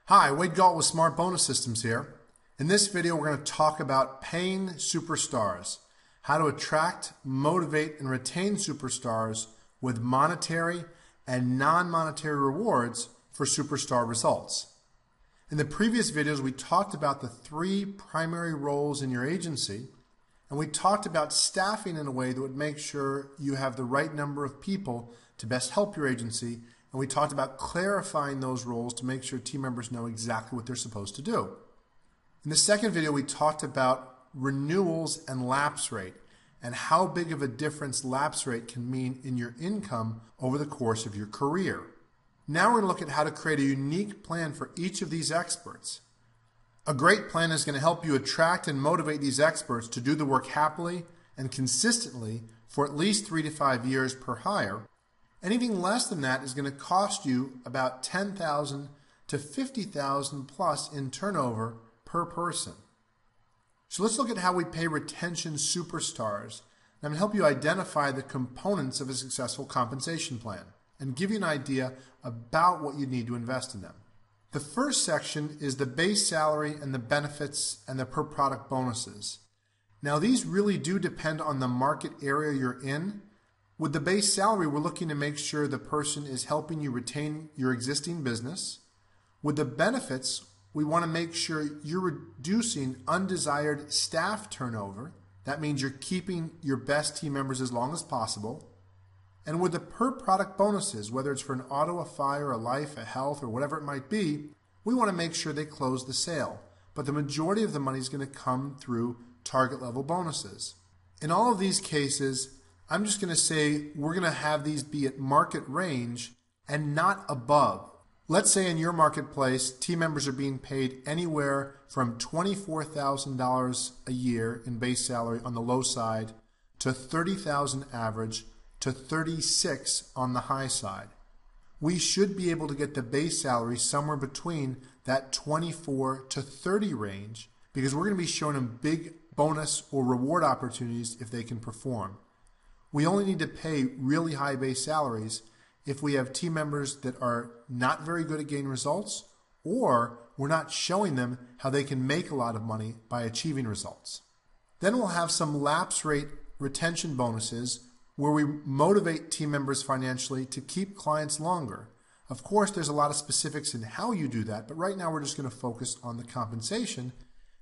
Hi, Wade Galt with Smart Bonus Systems here. In this video, we're going to talk about paying superstars, how to attract, motivate, and retain superstars with monetary and non-monetary rewards for superstar results. In the previous videos, we talked about the three primary roles in your agency, and we talked about staffing in a way that would make sure you have the right number of people to best help your agency. And we talked about clarifying those roles to make sure team members know exactly what they're supposed to do. In the second video, we talked about renewals and lapse rate and how big of a difference lapse rate can mean in your income over the course of your career. Now we're going to look at how to create a unique plan for each of these experts. A great plan is going to help you attract and motivate these experts to do the work happily and consistently for at least 3 to 5 years per hire. Anything less than that is going to cost you about $10,000 to $50,000 plus in turnover per person. So let's look at how we pay retention superstars. I'm going to help you identify the components of a successful compensation plan and give you an idea about what you need to invest in them. The first section is the base salary and the benefits and the per product bonuses. Now these really do depend on the market area you're in. With the base salary, we're looking to make sure the person is helping you retain your existing business. With the benefits, we want to make sure you're reducing undesired staff turnover. That means you're keeping your best team members as long as possible. And with the per product bonuses, whether it's for an auto, a fire, a life, a health, or whatever it might be, we want to make sure they close the sale. But the majority of the money is going to come through target level bonuses. In all of these cases, I'm just going to say we're going to have these be at market range and not above. Let's say in your marketplace, team members are being paid anywhere from $24,000 a year in base salary on the low side to $30,000 average to $36,000 on the high side. We should be able to get the base salary somewhere between that 24 to 30 range because we're going to be showing them big bonus or reward opportunities if they can perform. We only need to pay really high base salaries if we have team members that are not very good at getting results or we're not showing them how they can make a lot of money by achieving results. Then we'll have some lapse rate retention bonuses where we motivate team members financially to keep clients longer. Of course, there's a lot of specifics in how you do that, but right now we're just going to focus on the compensation.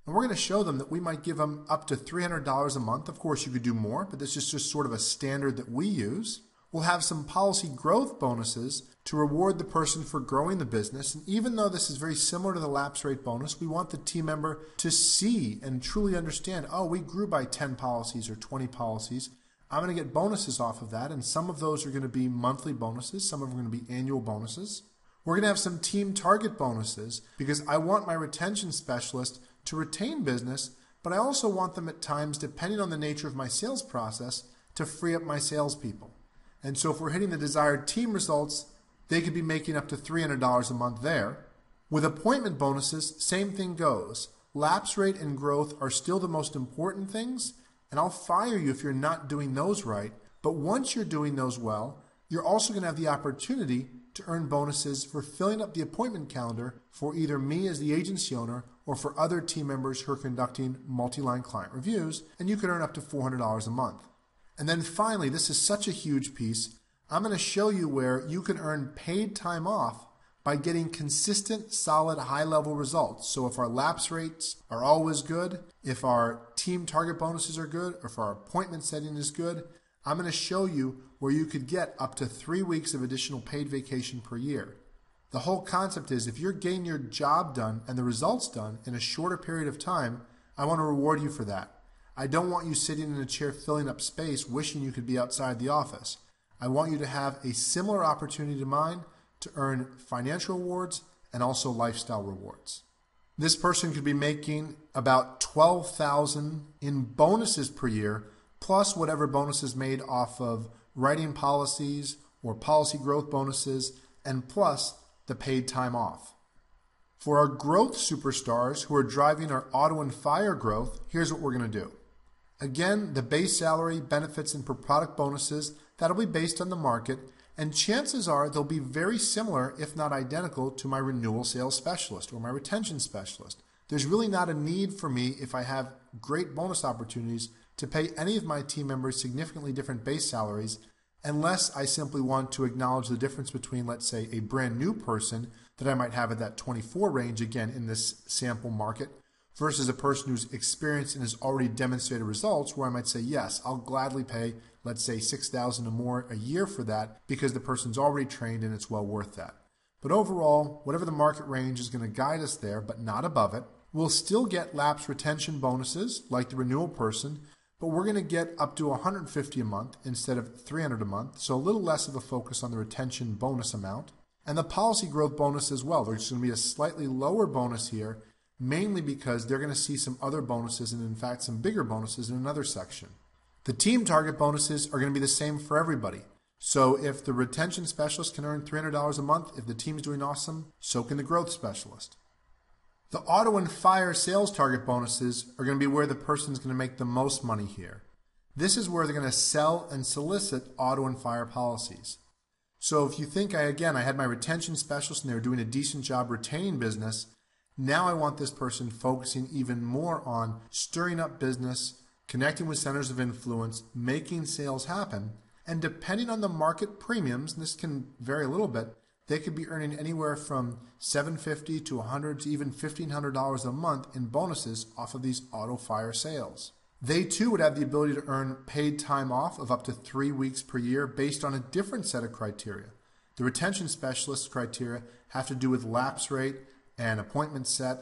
And we're going to show them that we might give them up to $300 a month. Of course, you could do more, but this is just sort of a standard that we use. We'll have some policy growth bonuses to reward the person for growing the business. And even though this is very similar to the lapse rate bonus, we want the team member to see and truly understand, oh, we grew by 10 policies or 20 policies. I'm going to get bonuses off of that. And some of those are going to be monthly bonuses. Some of them are going to be annual bonuses. We're going to have some team target bonuses because I want my retention specialist to retain business, but I also want them at times, depending on the nature of my sales process, to free up my salespeople. And so if we're hitting the desired team results, they could be making up to $300 a month there. With appointment bonuses, same thing goes. Lapse rate and growth are still the most important things, and I'll fire you if you're not doing those right. But once you're doing those well, you're also going to have the opportunity to earn bonuses for filling up the appointment calendar for either me as the agency owner or for other team members who are conducting multi-line client reviews, and you can earn up to $400 a month. And then finally, this is such a huge piece, I'm going to show you where you can earn paid time off by getting consistent, solid, high-level results. So if our lapse rates are always good, if our team target bonuses are good, or if our appointment setting is good, I'm going to show you where you could get up to 3 weeks of additional paid vacation per year. The whole concept is if you're getting your job done and the results done in a shorter period of time, I want to reward you for that. I don't want you sitting in a chair filling up space wishing you could be outside the office. I want you to have a similar opportunity to mine to earn financial rewards and also lifestyle rewards. This person could be making about $12,000 in bonuses per year, plus whatever bonuses made off of writing policies or policy growth bonuses, and plus the paid time off. For our growth superstars who are driving our auto and fire growth, here's what we're going to do. Again, the base salary, benefits, and per product bonuses, that'll be based on the market, And chances are they'll be very similar, if not identical, to my renewal sales specialist or my retention specialist. There's really not a need for me, if I have great bonus opportunities, to pay any of my team members significantly different base salaries, unless I simply want to acknowledge the difference between, let's say, a brand new person that I might have at that 24 range, again, in this sample market, versus a person who's experienced and has already demonstrated results, where I might say, yes, I'll gladly pay, let's say, $6,000 or more a year for that because the person's already trained and it's well worth that. But overall, whatever the market range is going to guide us there, but not above it, we'll still get lapse retention bonuses like the renewal person, but we're going to get up to $150 a month instead of $300 a month, so a little less of a focus on the retention bonus amount. And the policy growth bonus as well. There's going to be a slightly lower bonus here, mainly because they're going to see some other bonuses and, in fact, some bigger bonuses in another section. The team target bonuses are going to be the same for everybody. So if the retention specialist can earn $300 a month, if the team's doing awesome, so can the growth specialist. The auto and fire sales target bonuses are going to be where the person's going to make the most money here. This is where they're going to sell and solicit auto and fire policies. So if you think, I had my retention specialist and they were doing a decent job retaining business, now I want this person focusing even more on stirring up business, connecting with centers of influence, making sales happen, and depending on the market premiums, and this can vary a little bit, they could be earning anywhere from $750 to $100 to even $1,500 a month in bonuses off of these auto fire sales. They too would have the ability to earn paid time off of up to 3 weeks per year based on a different set of criteria. The retention specialist criteria have to do with lapse rate and appointment set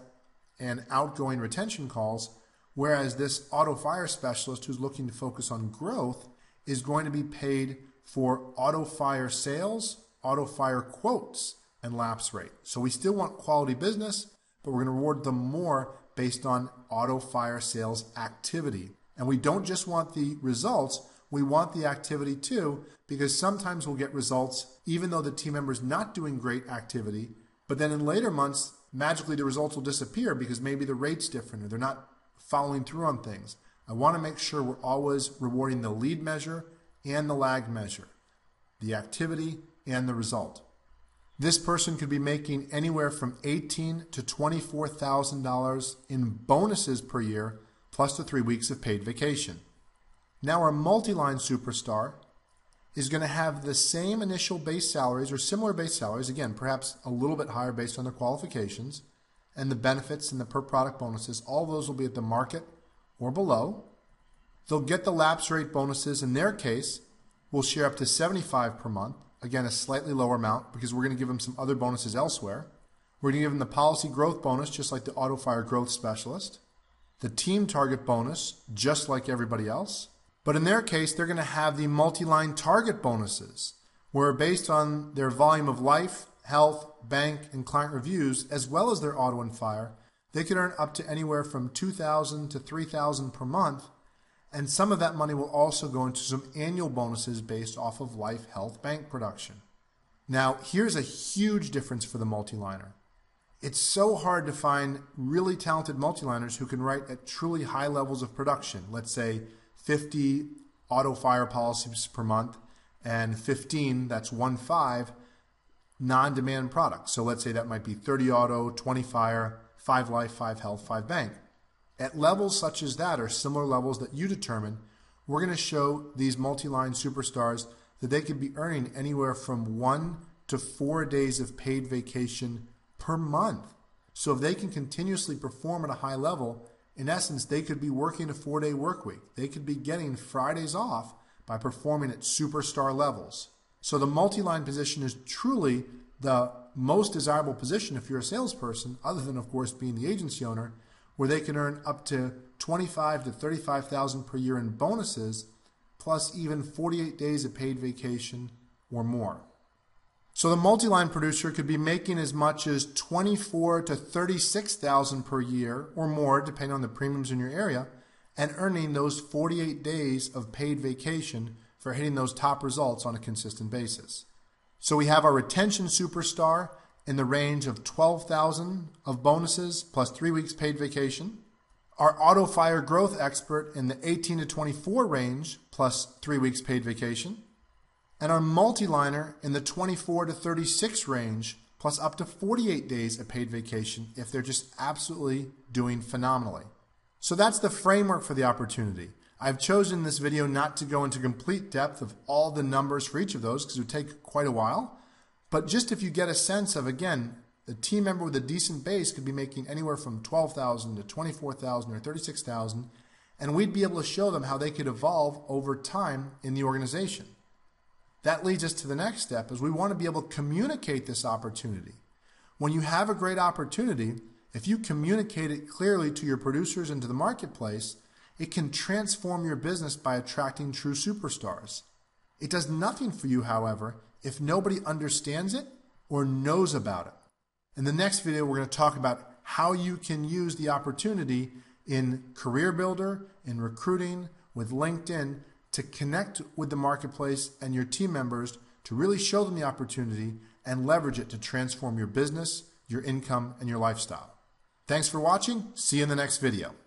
and outgoing retention calls, whereas this auto fire specialist who's looking to focus on growth is going to be paid for auto fire sales, auto fire quotes, and lapse rate. So we still want quality business, but we're going to reward them more based on auto fire sales activity. And we don't just want the results, we want the activity too, because sometimes we'll get results even though the team member's not doing great activity, but then in later months, magically the results will disappear because maybe the rate's different or they're not following through on things. I want to make sure we're always rewarding the lead measure and the lag measure, the activity and the result. This person could be making anywhere from $18,000 to $24,000 in bonuses per year, plus the 3 weeks of paid vacation. Now our Multiline superstar is going to have the same initial base salaries or similar base salaries, again, perhaps a little bit higher based on their qualifications, and the benefits and the per product bonuses, all those will be at the market or below. They'll get the lapse rate bonuses. In their case, we'll share up to $75 per month. Again, a slightly lower amount because we're going to give them some other bonuses elsewhere. We're going to give them the policy growth bonus, just like the auto fire growth specialist. The team target bonus, just like everybody else. But in their case, they're going to have the Multiline target bonuses, where based on their volume of life, health, bank, and client reviews, as well as their auto and fire, they could earn up to anywhere from $2,000 to $3,000 per month. And some of that money will also go into some annual bonuses based off of life, health, bank production. Now, here's a huge difference for the multiliner. It's so hard to find really talented multiliners who can write at truly high levels of production. Let's say 50 auto fire policies per month and 15, that's 1-5, non-demand products. So let's say that might be 30 auto, 20 fire, 5 life, 5 health, 5 bank. At levels such as that, or similar levels that you determine, we're going to show these multi-line superstars that they could be earning anywhere from 1 to 4 days of paid vacation per month. So if they can continuously perform at a high level, in essence, they could be working a 4-day work week. They could be getting Fridays off by performing at superstar levels. So the multi-line position is truly the most desirable position if you're a salesperson, other than, of course, being the agency owner, where they can earn up to $25,000 to $35,000 per year in bonuses, plus even 48 days of paid vacation or more. So the multi-line producer could be making as much as $24,000 to $36,000 per year or more, depending on the premiums in your area, and earning those 48 days of paid vacation for hitting those top results on a consistent basis. So we have our retention superstar in the range of $12,000 of bonuses plus 3 weeks paid vacation. Our auto fire growth expert in the 18 to 24 range plus 3 weeks paid vacation. and our multiliner in the 24 to 36 range, plus up to 48 days of paid vacation if they're just absolutely doing phenomenally. So that's the framework for the opportunity. I've chosen in this video not to go into complete depth of all the numbers for each of those because it would take quite a while, but just if you get a sense of, again, the team member with a decent base could be making anywhere from $12,000 to $24,000 or $36,000, and we'd be able to show them how they could evolve over time in the organization. That leads us to the next step, is we want to be able to communicate this opportunity. When you have a great opportunity, if you communicate it clearly to your producers and to the marketplace, it can transform your business by attracting true superstars. It does nothing for you, however, if nobody understands it or knows about it. In the next video, we're going to talk about how you can use the opportunity in Career Builder, in recruiting, with LinkedIn, to connect with the marketplace and your team members to really show them the opportunity and leverage it to transform your business, your income, and your lifestyle. Thanks for watching. See you in the next video.